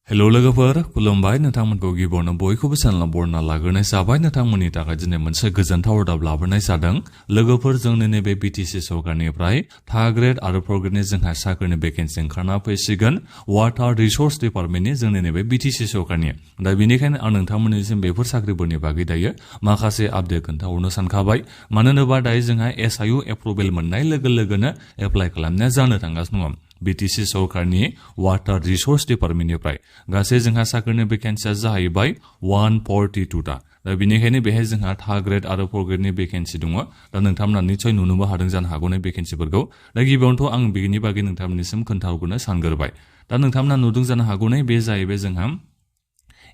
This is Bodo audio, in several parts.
हेलो लोगोफोर खुलुमबाय नोंथांमोनखौ गिबियावनो बयखौबो चेनेलाव बरना लाग्रोनाय जाबाय नोंथांमोननि थाखाय दिनै मोनसे गोजोनथाव रादाब लाबोनाय जादों लोगोफोर जोंनि नैबे BTC सरकारनिफ्राय थार्ड ग्रेड आरो फर्थ ग्रेडनि जोंहा साख्रिनि भेकेन्सि ओंखारना फैसिगोन वाटार रिसोर्स डिपार्टमेन्टनि जोंनि नैबे BTC सरकारनि दा बेनिखायनो आं नोंथांमोननिसिम बेफोर साख्रिफोरनि बागै दायो माखासे आपडेट खोन्थाहरनो सानखाबाय मानो होनोबा दायो जोंहा SIU एप्रुभेल मोननाय लोगो लोगोनो एप्लाइ खालामनाया जानो थांगासिनो दङ BTC सरकारनि वाटार रिसोर्स डिपार्टमेन्टनिफ्राय गासै जोंहा साख्रिनि भेकेन्सिया जाहैबाय 142 टा दा बेनिखायनो बेहाय जोंहा थार्ड ग्रेड आरो फर्थ ग्रेडनि भेकेन्सि दङ दा नोंथांमोना निश्चय नुनोबो हादों जानो हागौ नै भेकेन्सिफोरखौ दा गिबियावनोथ' आं बेनि बागै नोंथांमोननिसिम खोन्थाहरनो सानग्रोबाय दा नोंथांमोना नुदों जानो हागौ नै बे जाहैबाय जोंहा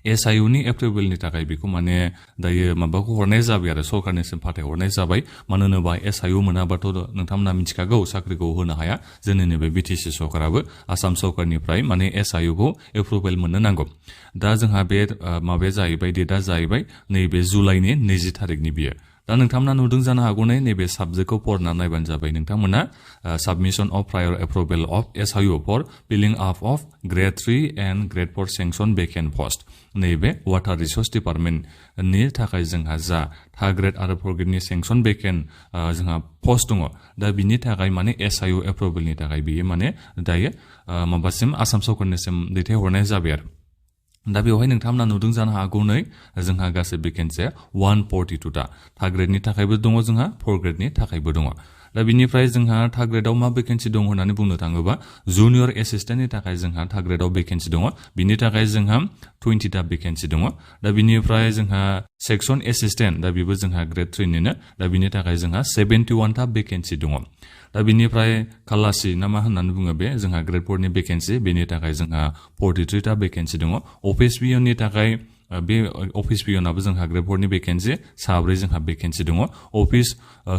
SIU नि एप्रुभेलनि थाखाय बेखौ माने दायो माबाखौ हरनाय जाबाय आरो सरकारनिसिम फाथायहरनाय जाबाय मानो होनोबा SIU मोनाबाथ' नोंथांमोना मिथिखागौ साख्रिखौ होनो हाया जोंनि नैबे BTC सरकाराबो आसाम सरकारनिफ्राय माने SIU खौ एप्रुभेल मोननो नांगौ दा जोंहा बे माबाया जाहैबाय डेटआ जाहैबाय नैबे जुलाइनि 20 थारिखनि बियो दा नोंथांमोना नुदों जानो हागौ नैबे साबजेक्टखौ फरायना नायबानो जाबाय नोंथांमोना submission of prior approval of SIU for filling up of grade 3 and grade 4 sanction vacant post नैबे वाटार रिसोर्स डिपार्टमेन्टनि थाखाय जोंहा जा थार्ड ग्रेड आरो फर्थ ग्रेडनि सेंक्शन भेकेन्ट जोंहा पोस्ट दङ दा बिनि थाखाय माने SIU एप्रुभेलनि थाखाय बियो माने दायो माबासिम आसाम सरकारनिसिम दैथायहरनाय जाबाय आरो दा बेवहाय नोंथांमोना नुदों जानो हागौ नै जोंहा गासै भेकेन्सिया 142 टा थार्ड ग्रेडनि थाखायबो दङ जोंहा फर्थ ग्रेडनि थाखायबो दङ दा बिनिफ्राय जोंहा थार्ड ग्रेडआव मा भेकेन्सि दं होननानै बुंनो थाङोबा जुनियर एसिस्टेन्टनि थाखाय जोंहा थार्ड ग्रेडआव भेकेन्सि दङ बिनि थाखाय जोंहा 20 टा भेकेन्सि दङ दा बिनिफ्राय जोंहा सेक्सन एसिस्टेन्ट दा बेबो जोंहा ग्रेड 3 निनो दा बिनि थाखाय जोंहा 71 टा भेकेन्सि दङ दा बिनिफ्राय खालासि ना मा होननानै बुङो बे जोंहा ग्रेड 4 नि भेकेन्सि बेनि थाखाय जोंहा 43 टा भेकेन्सि दङ अफिस पियननि थाखाय बे अफिस पियनाबो जोंहा ग्रेड 4 नि भेकेन्सि साब्रै जोंहा भेकेन्सि दङ अफिस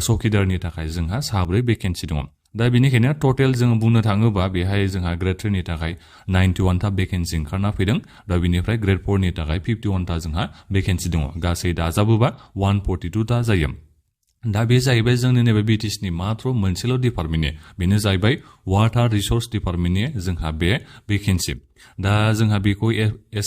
चौकीदारनि थाखाय जोंहा साब्रै भेकेन्सि दङ दा बेनिखायनो टटेल जों बुंनो थाङोबा बेहाय जोंहा ग्रेड 3 नि थाखाय 91 टा भेकेन्सि ओंखारना फैदों दा बिनिफ्राय ग्रेड 4 नि थाखाय 51 टा जोंहा भेकेन्सि दङ गासै दाजाबोबा 142 टा जायो दा बे जाहैबाय जोंनि नैबे BTC नि मात्र मोनसेल' डिपार्टमेन्टनि बेनो जाहैबाय वाटार रिसोर्स डिपार्टमेन्टनि जोंहा बे भेकेन्सि दा जोंहा बेखौ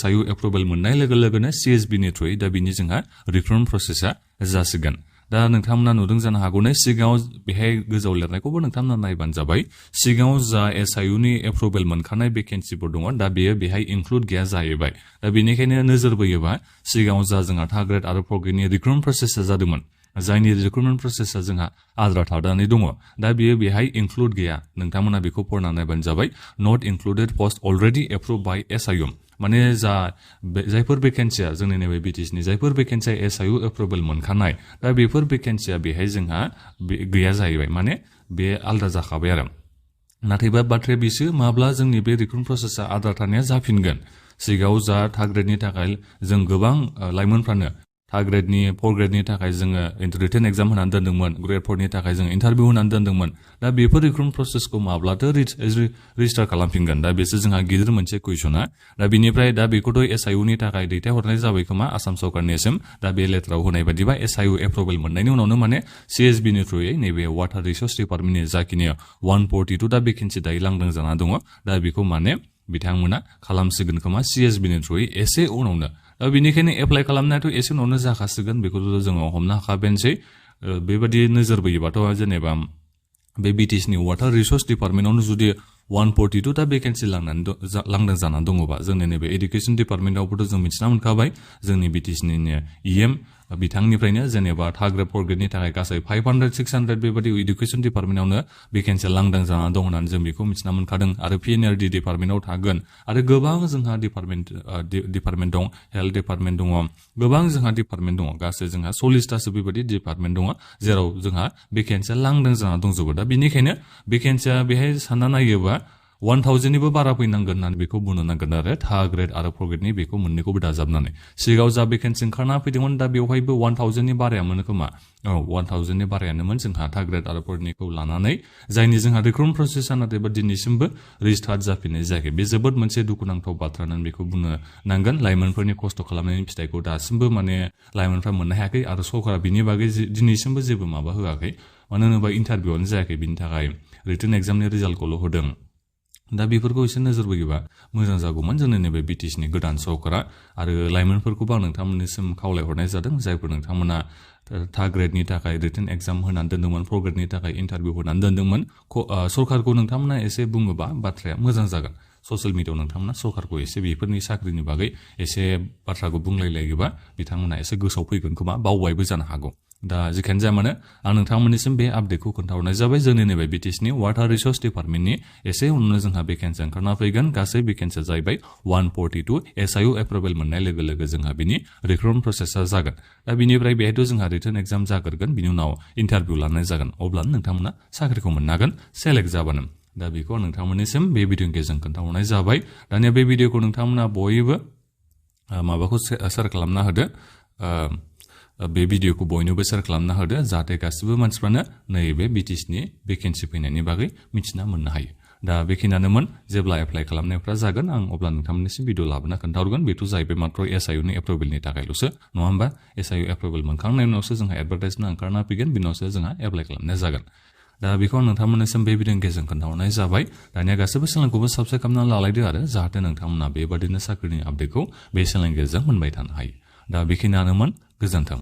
SIU एप्रुभेल मोननाय लोगो लोगोनो CSB नि थ्रुयै दा बिनि जोंहा रिक्रुटमेन्ट प्रसेसा जासिगोन दा नोंथांमोना नुदों जानो हागौ नै सिगाङाव बेहाय गोजौ लिरनायखौबो नोंथांमोना नायबानो जाबाय सिगाङाव जा SIU नि एप्रुभेल मोनखानाय भेकेन्सिफोर दङ दा बेयो बेहाय इनक्लुड गैया जाहैबाय दा बेनिखायनो नोजोर बोयोबा सिगाङाव जा जोंहा थार्ड ग्रेड आरो फर्थ ग्रेडनि रिक्रुटमेन्ट प्रसेसा जादोंमोन जायनि रिक्रुटमेन्ट प्रसेसा जोंहा आद्रा थानानै दङ दा बेयो बेहाय इनक्लुड गैया नोंथांमोना बेखौ फरायना नायबानो जाबाय नट इनक्लुडेड पस्ट अलरेडि एप्रुभ बाय SIU माने जा जायफोर भेकेन्सिया जोंनि नैबे BTC नि जायफोर भेकेन्सिया SIU एप्रुभेल मोनखानाय दा बेफोर भेकेन्सिया बेहाय जोंहा गैया जाहैबाय माने बे आलदा जाखाबाय आरो नाथायबा बाथ्राया बिसो माब्ला जोंनि बे रिक्रुटमेन्ट प्रसेसा आद्रा थानाया जाफिनगोन सिगाङाव जा थार्ड ग्रेडनि थाखाय जों गोबां लाइमोनफ्रानो थार्ड ग्रेडनि फर्थ ग्रेडनि थाखाय जोङो रिटेन एग्जाम होनानै दोनदोंमोन ग्रेड 4 नि थाखाय जों इन्टारभिउ होनानै दोनदोंमोन दा बेफोर रिक्रुटमेन्ट प्रसेसखौ माब्लाथो रेजिस्टार खालामफिनगोन दा बेसो जोंहा गिदिर मोनसे कुइसना दा बिनिफ्राय दा बेखौथ' SIU नि थाखाय दैथायहरनाय जाबाय खोमा आसाम सरकारनिसिम दा बे लेटाराव होनाय बायदिबा SIU एप्रुभेल मोननायनि उनावनो माने CSB नि थ्रुयै नैबे वाटार रिसोर्स डिपार्टमेन्टनि जाखिनि 142 दा भेकेन्सि दायो लांदां जाना दङ दा बेखौ माने बिथांमोना खालामसिगोन खोमा CSB नि थ्रुयै एसे उनावनो दा बेनिखायनो एप्लाइ खालामनायाथ' एसे उनावनो जाखासिगोन बेखौथ' जोङो हमनो हाखाबायानोसै बेबायदि नोजोर बोयोबाथ' जेनेबा बे BTC नि वाटार रिसोर्स डिपार्टमेन्टआवनो जुदि 142 टा भेकेन्सि लांदां जानानै दङबा जोंनि नैबे एडुकेसन डिपार्टमेन्टआवबोथ' जों मिथिना मोनखाबाय जोंनि BTC नि EM बिथांनिफ्रायनो जेनेबा थार्ड ग्रेड फर्थ ग्रेडनि थाखाय गासै 500 600 बेबायदि एडुकेसन डिपार्टमेन्टआवनो भेकेन्सिया लांदां जानानै दं होननानै जों बेखौ मिथिना मोनखादों आरो PNRD डिपार्टमेन्टआव थागोन आरो गोबां जोंहा डिपार्टमेन्ट दं हेल्थ डिपार्टमेन्ट दङ गोबां जोंहा डिपार्टमेन्ट दङ गासै जोंहा 40 टासो बेबायदि डिपार्टमेन्ट दङ जेराव जोंहा भेकेन्सिया लांदां जानानै दंजोबो दा बेनिखायनो भेकेन्सिया बेहाय सानना नायोबा 1000 निबो बारा फैनांगोन होननानै बेखौ बुंनो नांगोन आरो थार्ड ग्रेड आरो फर्थ ग्रेडनि बेखौ मोननैखौबो दाजाबनानै सिगाङाव जा भेकेन्सि ओंखारना फैदोंमोन दा बेवहायबो 1000 नि बारायामोन खोमा 1000 नि बारायानोमोन जोंहा थार्ड ग्रेड आरो फर्थनिखौ लानानै जायनि जोंहा रिक्रुटमेन्ट प्रसेसा नाथायबा दिनैसिमबो रिस्टार्ट जाफिननाय जायाखै बे जोबोद मोनसे दुखुनांथाव बाथ्रा होननानै बेखौ बुंनो नांगोन लाइमोनफोरनि खस्थ' खालामनायनि फिथाइखौ दासिमबो माने लाइमोनफ्रा मोननो हायाखै आरो सरकारा बिनि बागै दिनैसिमबो जेबो माबा होआखै मानो होनोबा इन्टारभिउआनो जायाखै बिनि थाखाय रिटेन एग्जामनि रिजाल्टखौल' होदों दा बेफोरखौ एसे नोजोर बोयोबा मोजां जागौमोन जोंनि नैबे BTCनि गोदान सरकारा आरो लाइमोनफोरखौबो आं नोंथांमोननिसिम खावलायहरनाय जादों जायफोर नोंथांमोना थार्ड ग्रेडनि थाखाय रिटेन एग्जाम होनानै दोन्दोंमोन 4 ग्रेडनि थाखाय इन्टारभिउ होनानै दोन्दोंमोन सरकारखौ नोंथांमोना एसे बुङोबा बाथ्राया मोजां जागोन ससियेल मिडियायाव नोंथांमोना सरकारखौ एसे बेफोरनि साख्रिनि बागै एसे बाथ्राखौ बुंलायलायोबा बिथांमोना एसे गोसोआव फैगोन खोमा बावबायबो जानो हागौ दा जिखियानो जाया मानो आं नोंथांमोननिसिम बे आपडेटखौ खोन्थाहरनाय जाबाय जोंनि नैबे BTCनि वाटार रिसोर्स डिपार्टमेन्टनि एसे उनावनो जोंहा भेकेन्सि ओंखारना फैगोन गासै भेकेन्सिया जाहैबाय 142 SIU एप्रुभेल मोननाय लोगो लोगो जोंहा बिनि रिक्रुटमेन्ट प्रसेसा जागोन दा बिनिफ्राय बेहायथ' जोंहा रिटेन एग्जाम जागोरगोन बिनि उनाव इन्टारभिउ लानाय जागोन अब्लानो नोंथांमोना साख्रिखौ मोननो हागोन सेलेक्ट जाबानो दा बेखौ आं नोंथांमोननिसिम बे भिडिअनि गेजेरजों खोन्थाहरनाय जाबाय दानिया बे भिडिअखौ नोंथांमोना बयबो माबाखौ शेयार खालामना होदो बे भिडिअखौ बयनोबो शेयार खालामना होदो जाहाथे गासिबो मानसिफ्रानो नैबे BTCनि भेकेन्सि फैनायनि बागै मिथिना मोननो हायो दा बेखिनियानोमोन जेब्ला एप्लाइ खालामनायफ्रा जागोन आं अब्ला नोंथांमोननिसिम भिडिअ लाबोना खोन्थाहरगोन बेथ' जाहैबाय मात्र SIUनि एप्रुभेलनि थाखायल'सो नङा होमबा SIU एप्रुभेल मोनखांनायनि उनावसो जोंहा एडभार्टाइजमेन्ट ओंखारना फैगोन बिनि उनावसो जोंहा एप्लाइ खालामनाय जागोन दा बेखौ आं नोंथांमोननिसिम बे भिडिअनि गेजेरजों खोन्थाहरनाय जाबाय दानिया गासैबो चेनेलखौबो साबस्क्राइब खालामनानै लालायदो आरो जाहाथे नोंथांमोना बेबादिनो साख्रिनि आपडेटखौ बे चेनेलनि गेजेरजों मोनबाय थानो हायो दा बेखिनियानोमोन गोजोन्थों